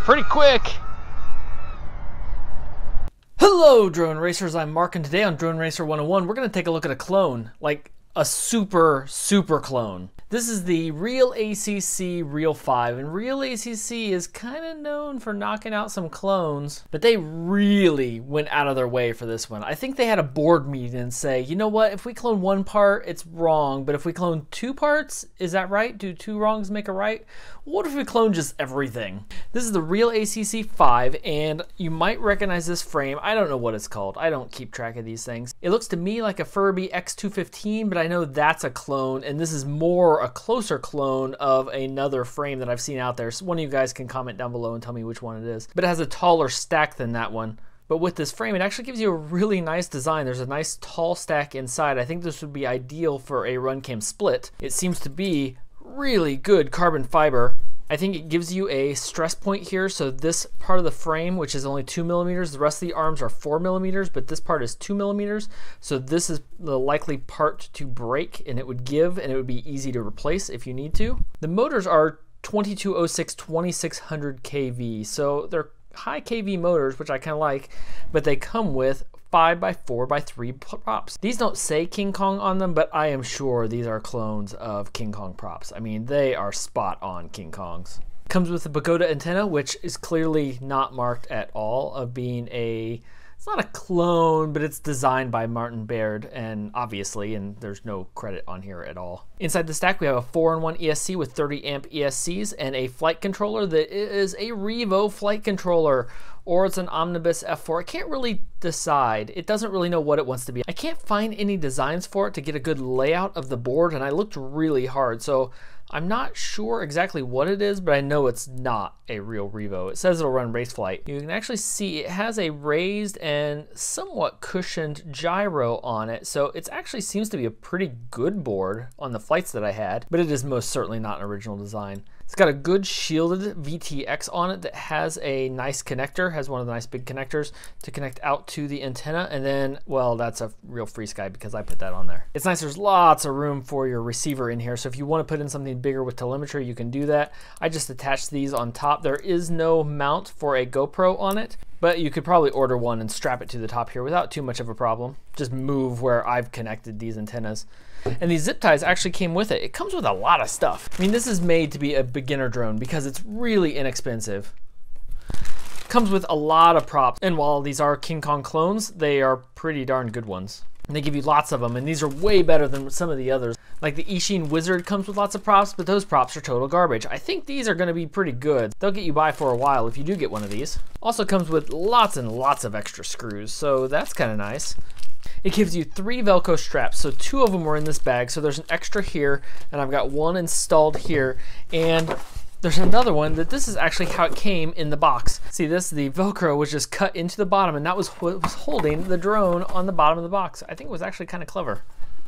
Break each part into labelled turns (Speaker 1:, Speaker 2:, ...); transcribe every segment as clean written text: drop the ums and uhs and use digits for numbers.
Speaker 1: pretty quick. Hello Drone Racers, I'm Mark, and today on Drone Racer 101 we're going to take a look at a clone, like a super clone. This is the Realacc Real5, and Realacc is kind of known for knocking out some clones, but they really went out of their way for this one. I think they had a board meeting and say, you know what, if we clone one part, it's wrong, but if we clone two parts, is that right? Do two wrongs make a right? What if we clone just everything? This is the Realacc 5, and you might recognize this frame. I don't know what it's called. I don't keep track of these things. It looks to me like a Furby X215, but I know that's a clone, and this is more a closer clone of another frame that I've seen out there. So one of you guys can comment down below and tell me which one it is. But it has a taller stack than that one. But with this frame, it actually gives you a really nice design. There's a nice tall stack inside. I think this would be ideal for a run cam split. It seems to be really good carbon fiber. I think it gives you a stress point here, so this part of the frame, which is only 2 millimeters, the rest of the arms are 4 millimeters, but this part is 2 millimeters, so this is the likely part to break, and it would give, and it would be easy to replace if you need to. The motors are 2206 2600 kV, so they're high kV motors, which I kind of like, but they come with 5x4x3 props. These don't say King Kong on them, but I am sure these are clones of King Kong props. I mean, they are spot on King Kongs. Comes with a pagoda antenna, which is clearly not marked at all of being it's not a clone, but it's designed by Martin Baird, and obviously, and there's no credit on here at all. Inside the stack, we have a 4-in-1 ESC with 30 amp ESCs and a flight controller that is a Revo flight controller, or it's an Omnibus F4. I can't really decide. It doesn't really know what it wants to be. I can't find any designs for it to get a good layout of the board, and I looked really hard, so I'm not sure exactly what it is, but I know it's not a real Revo. It says it'll run race flight. You can actually see it has a raised and somewhat cushioned gyro on it, so it actually seems to be a pretty good board on the flights that I had, but it is most certainly not an original design. It's got a good shielded VTX on it that has a nice connector, has one of the nice big connectors to connect out to the antenna, and then, well, that's a real free sky because I put that on there. It's nice, there's lots of room for your receiver in here, so if you want to put in something bigger with telemetry, you can do that. I just attached these on top. There is no mount for a GoPro on it, but you could probably order one and strap it to the top here without too much of a problem. Just move where I've connected these antennas. And these zip ties actually came with it. It comes with a lot of stuff. I mean, this is made to be a beginner drone because it's really inexpensive. Comes with a lot of props, and while these are King Kong clones, they are pretty darn good ones. And they give you lots of them, and these are way better than some of the others. Like the Ishin Wizard comes with lots of props, but those props are total garbage. I think these are gonna be pretty good. They'll get you by for a while if you do get one of these. Also comes with lots and lots of extra screws, so that's kind of nice. It gives you 3 Velcro straps, so 2 of them were in this bag, so there's an extra here, and I've got one installed here, and there's another one that this is actually how it came in the box. See this, the Velcro was just cut into the bottom, and that was what was holding the drone on the bottom of the box. I think it was actually kind of clever.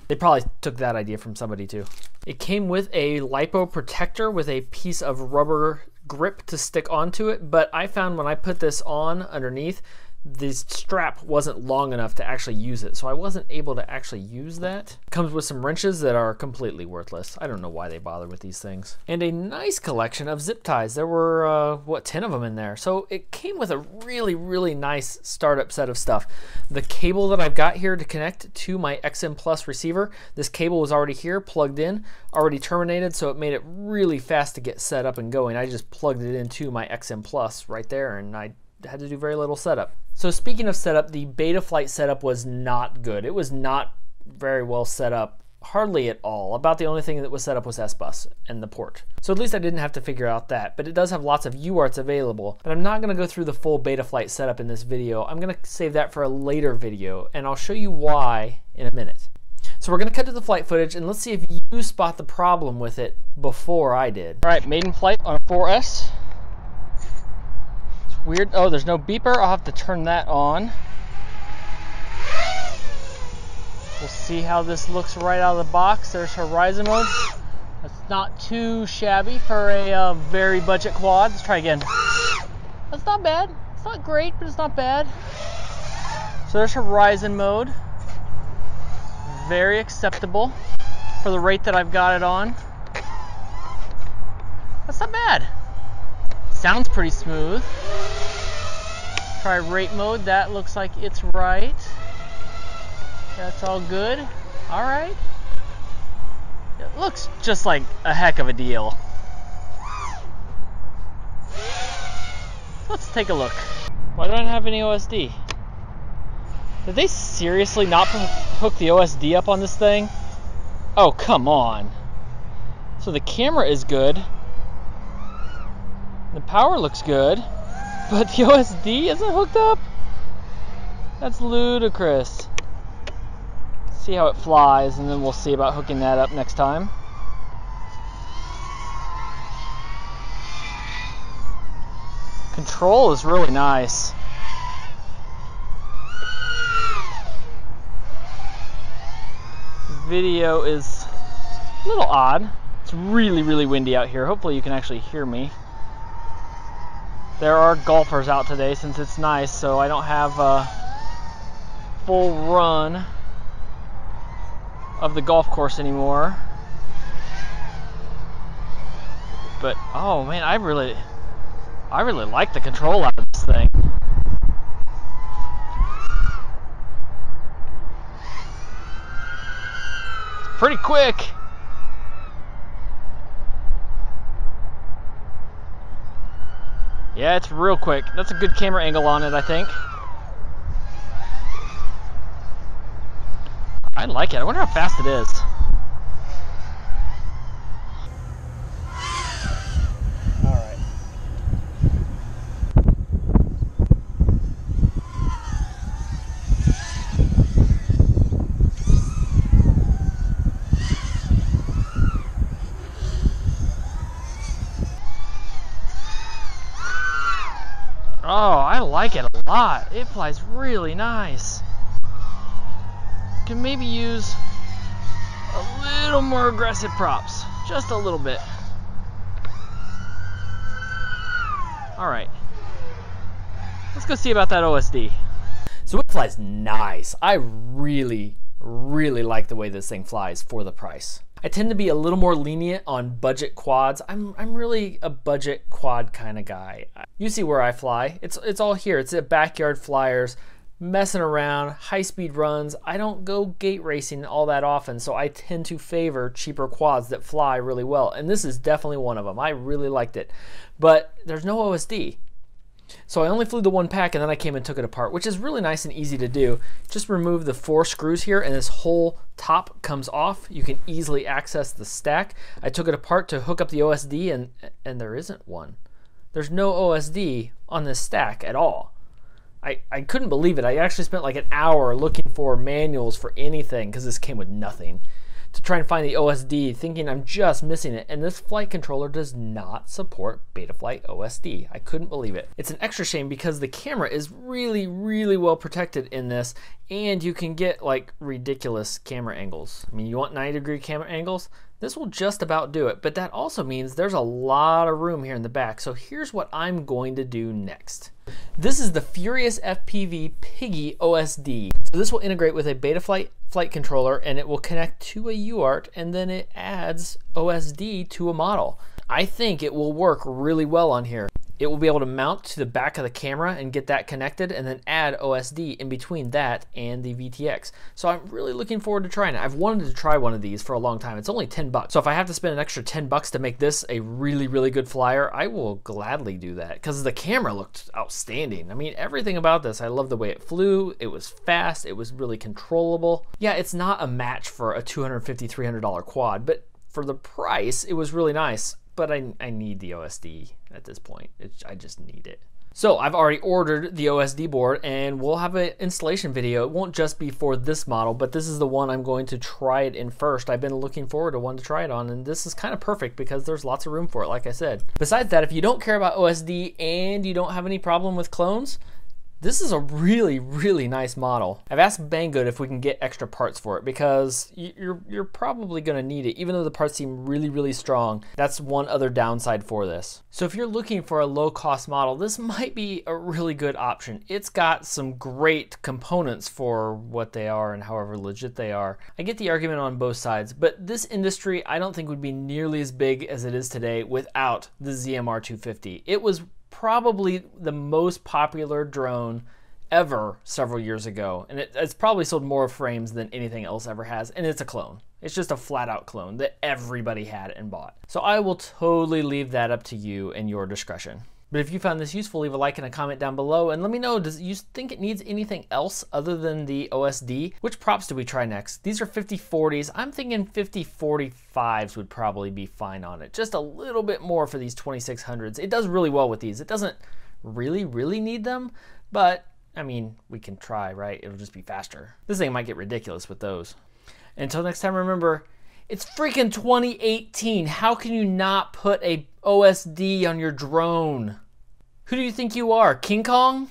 Speaker 1: They probably took that idea from somebody too. It came with a lipo protector with a piece of rubber grip to stick onto it, but I found when I put this on underneath, this strap wasn't long enough to actually use it, so I wasn't able to actually use that. Comes with some wrenches that are completely worthless. I don't know why they bother with these things. And a nice collection of zip ties. There were, 10 of them in there. So it came with a really nice startup set of stuff. The cable that I've got here to connect to my XM Plus receiver, this cable was already here, plugged in, already terminated, so it made it really fast to get set up and going. I just plugged it into my XM Plus right there, and I had to do very little setup. So speaking of setup, the Betaflight setup was not good. It was not very well set up, hardly at all. About the only thing that was set up was S-Bus and the port. So at least I didn't have to figure out that, but it does have lots of UARTs available. But I'm not gonna go through the full Betaflight setup in this video. I'm gonna save that for a later video, and I'll show you why in a minute. So we're gonna cut to the flight footage, and let's see if you spot the problem with it before I did. All right, maiden flight on a 4S. Weird. Oh, there's no beeper. I'll have to turn that on. We'll see how this looks right out of the box. There's horizon mode. That's not too shabby for a very budget quad. Let's try again. That's not bad. It's not great, but it's not bad. So there's horizon mode. Very acceptable for the rate that I've got it on. That's not bad. Sounds pretty smooth. Try rate mode. That looks like it's right. That's all good. All right. It looks just like a heck of a deal. Let's take a look. Why don't I have any OSD? Did they seriously not hook the OSD up on this thing? Oh, come on. So the camera is good. The power looks good. But the OSD isn't hooked up? That's ludicrous. See how it flies, and then we'll see about hooking that up next time. Control is really nice. Video is a little odd. It's really, really windy out here. Hopefully you can actually hear me. There are golfers out today since it's nice, so I don't have a full run of the golf course anymore. But oh man, I really like the control out of this thing. It's pretty quick. Yeah, it's real quick. That's a good camera angle on it, I think. I like it. I wonder how fast it is. All right. Oh, I like it a lot. It flies really nice. Can maybe use a little more aggressive props, just a little bit. All right, let's go see about that OSD. So it flies nice. I really like the way this thing flies for the price. I tend to be a little more lenient on budget quads. I'm really a budget quad kind of guy. You see where I fly. It's all here. It's at backyard flyers, messing around, high-speed runs. I don't go gate racing all that often, so I tend to favor cheaper quads that fly really well, and this is definitely one of them. I really liked it, but there's no OSD. So I only flew the one pack, and then I came and took it apart, which is really nice and easy to do. Just remove the 4 screws here, and this whole top comes off. You can easily access the stack. I took it apart to hook up the OSD, and there isn't one. There's no OSD on this stack at all. I couldn't believe it. I actually spent like an hour looking for manuals for anything, because this came with nothing, to try and find the OSD, thinking I'm just missing it. And this flight controller does not support Betaflight OSD. I couldn't believe it. It's an extra shame because the camera is really well protected in this, and you can get like ridiculous camera angles. I mean, you want 90-degree camera angles? This will just about do it, but that also means there's a lot of room here in the back. So here's what I'm going to do next. This is the FuriousFPV Piggy OSD. So this will integrate with a Betaflight flight controller, and it will connect to a UART, and then it adds OSD to a model. I think it will work really well on here. It will be able to mount to the back of the camera and get that connected, and then add OSD in between that and the VTX. So I'm really looking forward to trying it. I've wanted to try one of these for a long time. It's only 10 bucks. So if I have to spend an extra 10 bucks to make this a really good flyer, I will gladly do that, because the camera looked outstanding. I mean, everything about this, I love the way it flew. It was fast. It was really controllable. Yeah, it's not a match for a $250, $300 quad, but for the price, it was really nice. But I need the OSD at this point. I just need it. So I've already ordered the OSD board, and we'll have an installation video. It won't just be for this model, but this is the one I'm going to try it in first. I've been looking forward to one to try it on, and this is kind of perfect because there's lots of room for it, like I said. Besides that, if you don't care about OSD and you don't have any problem with clones, this is a really nice model. I've asked Banggood if we can get extra parts for it, because you're probably gonna need it. Even though the parts seem really strong, that's one other downside for this. So if you're looking for a low-cost model, this might be a really good option. It's got some great components for what they are and however legit they are. I get the argument on both sides, but this industry I don't think would be nearly as big as it is today without the ZMR 250. It was probably the most popular drone ever several years ago, and it's probably sold more frames than anything else ever has, and it's a clone. It's just a flat out clone that everybody had and bought. So I will totally leave that up to you and your discretion. But if you found this useful, leave a like and a comment down below, and let me know, do you think it needs anything else other than the OSD? Which props do we try next? These are 50-40s. I'm thinking 50-45s would probably be fine on it. Just a little bit more for these 2600s. It does really well with these. It doesn't really need them, but I mean, we can try, right? It'll just be faster. This thing might get ridiculous with those. Until next time, remember, it's freaking 2018. How can you not put a OSD on your drone? Who do you think you are, King Kong?